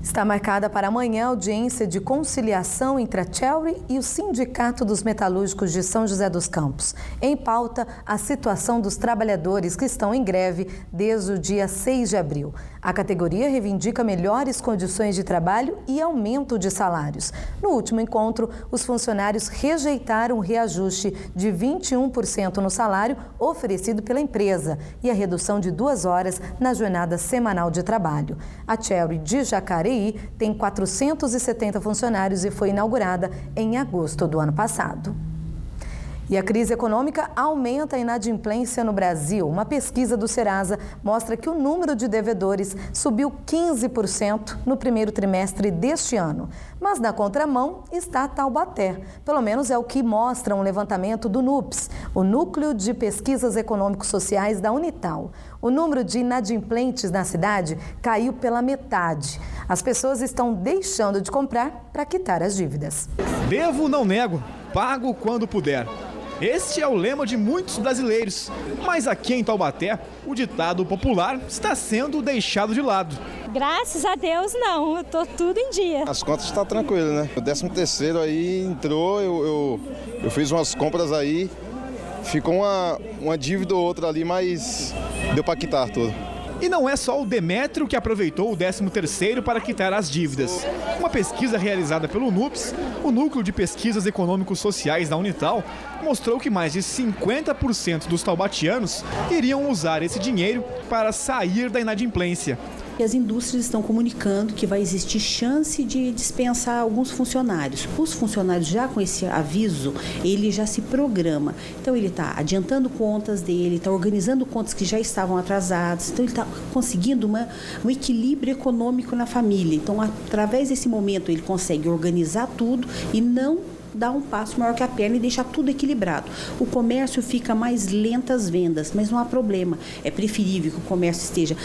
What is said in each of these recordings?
Está marcada para amanhã a audiência de conciliação entre a Chery e o Sindicato dos Metalúrgicos de São José dos Campos. Em pauta, a situação dos trabalhadores que estão em greve desde o dia 6 de abril. A categoria reivindica melhores condições de trabalho e aumento de salários. No último encontro, os funcionários rejeitaram o reajuste de 21% no salário oferecido pela empresa e a redução de 2 horas na jornada semanal de trabalho. A Chery de Jacareí tem 470 funcionários e foi inaugurada em agosto do ano passado. E a crise econômica aumenta a inadimplência no Brasil. Uma pesquisa do Serasa mostra que o número de devedores subiu 15% no primeiro trimestre deste ano. Mas na contramão está Taubaté. Pelo menos é o que mostra um levantamento do NUPS, o Núcleo de Pesquisas Econômico-Sociais da Unital. O número de inadimplentes na cidade caiu pela metade. As pessoas estão deixando de comprar para quitar as dívidas. Devo, não nego. Pago quando puder. Este é o lema de muitos brasileiros, mas aqui em Taubaté, o ditado popular está sendo deixado de lado. Graças a Deus não, eu tô tudo em dia. As contas estão tranquilas, né? O 13º aí entrou, eu fiz umas compras aí, ficou uma dívida ou outra ali, mas deu para quitar tudo. E não é só o Demétrio que aproveitou o 13º para quitar as dívidas. Uma pesquisa realizada pelo NUPS, o Núcleo de Pesquisas Econômico-Sociais da Unital, mostrou que mais de 50% dos taubatianos iriam usar esse dinheiro para sair da inadimplência. E as indústrias estão comunicando que vai existir chance de dispensar alguns funcionários. Os funcionários já com esse aviso, ele já se programa. Então ele está adiantando contas dele, está organizando contas que já estavam atrasadas. Então ele está conseguindo um equilíbrio econômico na família. Então através desse momento ele consegue organizar tudo e não dar um passo maior que a perna e deixar tudo equilibrado. O comércio fica mais lento as vendas, mas não há problema. É preferível que o comércio esteja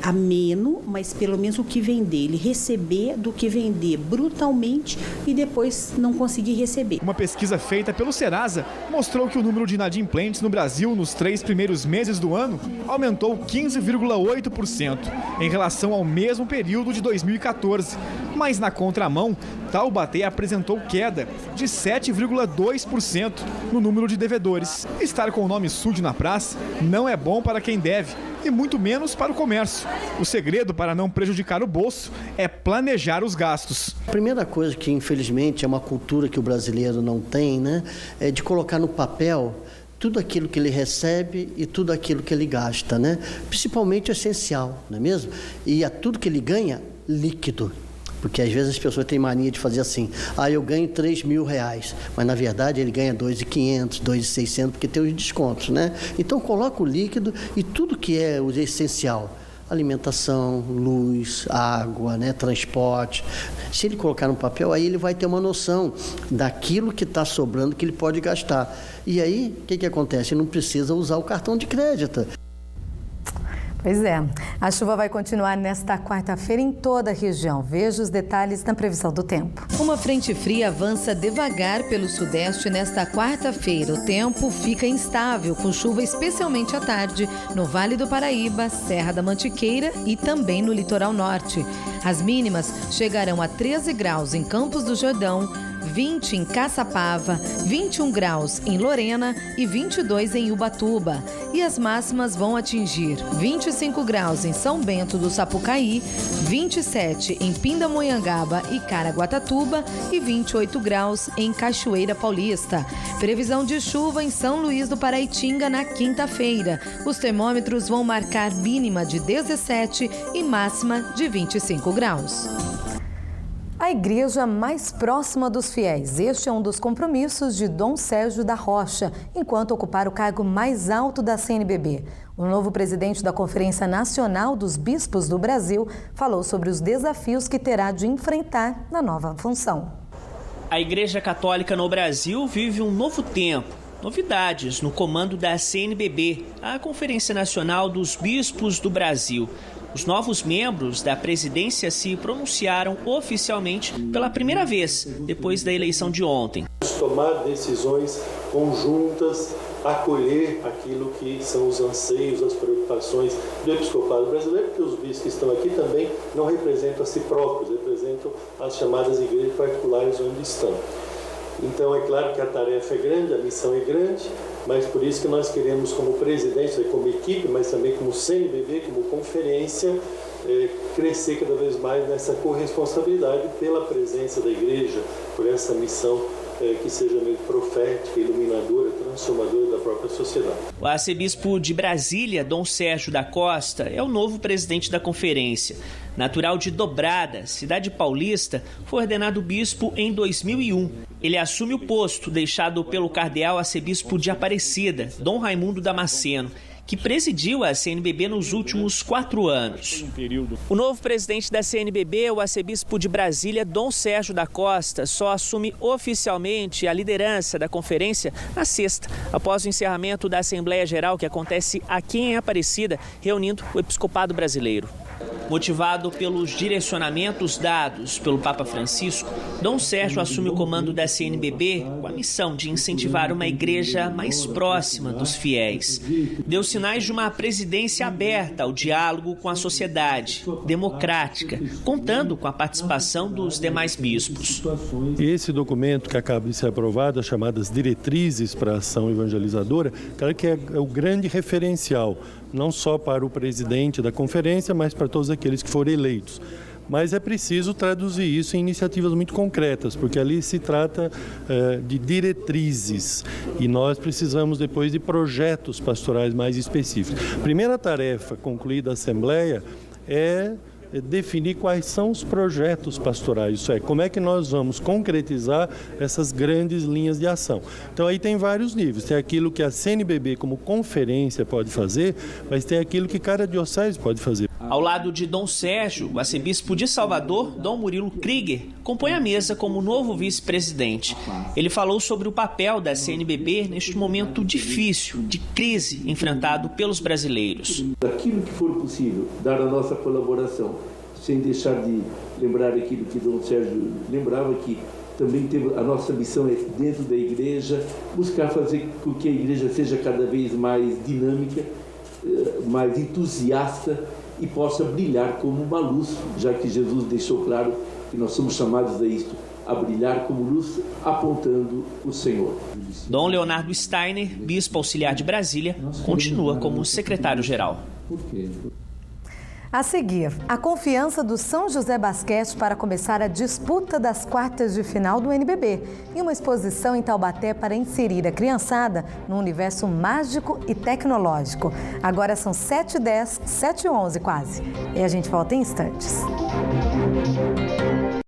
ameno, mas pelo menos o que vender, ele receber do que vender brutalmente e depois não conseguir receber. Uma pesquisa feita pelo Serasa mostrou que o número de inadimplentes no Brasil nos 3 primeiros meses do ano aumentou 15,8% em relação ao mesmo período de 2014. Mas na contramão, Taubaté apresentou queda de 7,2% no número de devedores. Estar com o nome sujo na praça não é bom para quem deve e muito menos para o comércio. O segredo para não prejudicar o bolso é planejar os gastos. A primeira coisa que infelizmente é uma cultura que o brasileiro não tem, né, é de colocar no papel tudo aquilo que ele recebe e tudo aquilo que ele gasta, né? Principalmente o essencial, não é mesmo? E a tudo que ele ganha, líquido. Porque às vezes as pessoas têm mania de fazer assim, eu ganho R$3.000, mas na verdade ele ganha R$2.500, R$2.600, porque tem os descontos, né? Então coloca o líquido e tudo que é o essencial, alimentação, luz, água, né, transporte. Se ele colocar no papel, aí ele vai ter uma noção daquilo que está sobrando que ele pode gastar. E aí, o que acontece? Ele não precisa usar o cartão de crédito. Pois é, a chuva vai continuar nesta quarta-feira em toda a região. Veja os detalhes na previsão do tempo. Uma frente fria avança devagar pelo sudeste nesta quarta-feira. O tempo fica instável, com chuva especialmente à tarde no Vale do Paraíba, Serra da Mantiqueira e também no litoral norte. As mínimas chegarão a 13 graus em Campos do Jordão, 20 em Caçapava, 21 graus em Lorena e 22 em Ubatuba. E as máximas vão atingir 25 graus em São Bento do Sapucaí, 27 em Pindamonhangaba e Caraguatatuba e 28 graus em Cachoeira Paulista. Previsão de chuva em São Luís do Paraitinga na quinta-feira. Os termômetros vão marcar mínima de 17 e máxima de 25 graus. A igreja mais próxima dos fiéis. Este é um dos compromissos de Dom Sérgio da Rocha, enquanto ocupar o cargo mais alto da CNBB. O novo presidente da Conferência Nacional dos Bispos do Brasil falou sobre os desafios que terá de enfrentar na nova função. A Igreja Católica no Brasil vive um novo tempo. Novidades no comando da CNBB, a Conferência Nacional dos Bispos do Brasil. Os novos membros da presidência se pronunciaram oficialmente pela primeira vez, depois da eleição de ontem. Tomar decisões conjuntas acolher aquilo que são os anseios, as preocupações do episcopado brasileiro, porque os bispos que estão aqui também não representam a si próprios, representam as chamadas igrejas particulares onde estão. Então é claro que a tarefa é grande, a missão é grande, mas por isso que nós queremos, como presidência, como equipe, mas também como CNBB, como conferência, crescer cada vez mais nessa corresponsabilidade pela presença da igreja, por essa missão que seja meio profética, iluminadora, transformadora da própria sociedade. O arcebispo de Brasília, Dom Sérgio da Costa, é o novo presidente da conferência. Natural de Dobrada, cidade paulista, foi ordenado bispo em 2001. Ele assume o posto deixado pelo cardeal arcebispo de Aparecida, Dom Raimundo Damasceno, que presidiu a CNBB nos últimos 4 anos. O novo presidente da CNBB, o arcebispo de Brasília, Dom Sérgio da Costa, só assume oficialmente a liderança da conferência na sexta, após o encerramento da Assembleia Geral que acontece aqui em Aparecida, reunindo o episcopado brasileiro. Motivado pelos direcionamentos dados pelo Papa Francisco, Dom Sérgio assume o comando da CNBB com a missão de incentivar uma igreja mais próxima dos fiéis. Deu sinais de uma presidência aberta ao diálogo com a sociedade, democrática, contando com a participação dos demais bispos. Esse documento que acaba de ser aprovado, as chamadas diretrizes para a ação evangelizadora, claro que é o grande referencial, não só para o presidente da conferência, mas para todos aqueles que forem eleitos. Mas é preciso traduzir isso em iniciativas muito concretas, porque ali se trata de diretrizes e nós precisamos depois de projetos pastorais mais específicos. A primeira tarefa concluída da Assembleia é definir quais são os projetos pastorais, isso é, como é que nós vamos concretizar essas grandes linhas de ação. Então aí tem vários níveis, tem aquilo que a CNBB como conferência pode fazer, mas tem aquilo que cada diocese pode fazer. Ao lado de Dom Sérgio, o arcebispo de Salvador, Dom Murilo Krieger, compõe a mesa como novo vice-presidente. Ele falou sobre o papel da CNBB neste momento difícil, de crise, enfrentado pelos brasileiros. Daquilo que for possível, dar a nossa colaboração, sem deixar de lembrar aquilo que Dom Sérgio lembrava, que também a nossa missão é, dentro da igreja, buscar fazer com que a igreja seja cada vez mais dinâmica, mais entusiasta, e possa brilhar como uma luz, já que Jesus deixou claro que nós somos chamados a isto, a brilhar como luz, apontando o Senhor. Dom Leonardo Steiner, bispo auxiliar de Brasília, continua como secretário-geral. A seguir, a confiança do São José Basquete para começar a disputa das quartas de final do NBB e uma exposição em Taubaté para inserir a criançada no universo mágico e tecnológico. Agora são 7h10, 7h11 quase. E a gente volta em instantes.